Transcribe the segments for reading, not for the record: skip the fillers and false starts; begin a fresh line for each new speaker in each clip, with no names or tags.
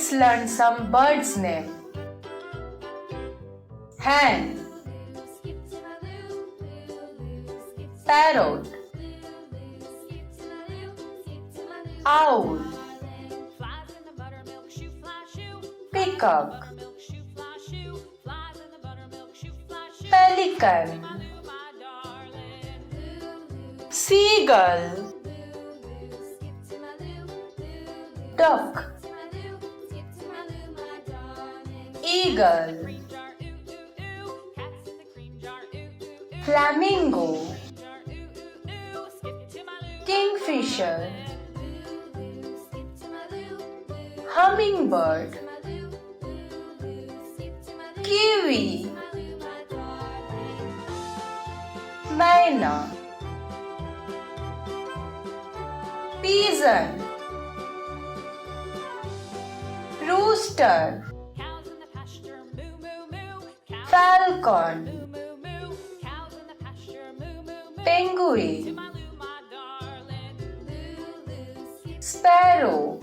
Let's learn some birds' name. Hen, parrot, owl, peacock, pelican, seagull, duck, eagle, flamingo, kingfisher, hummingbird, kiwi, myna, pigeon, rooster, falcon, penguin, sparrow,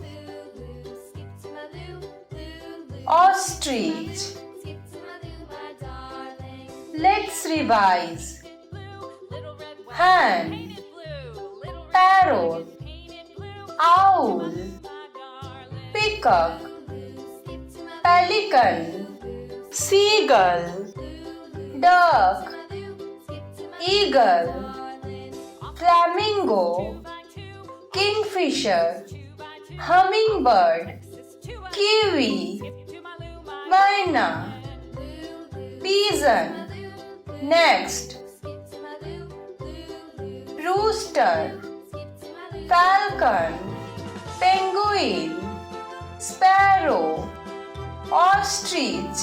ostrich. Let's revise. Hen, parrot, owl, peacock, pelican, seagull, duck, eagle, flamingo, kingfisher, hummingbird, kiwi, myna, pigeon. Next, rooster, falcon, penguin, sparrow, ostrich,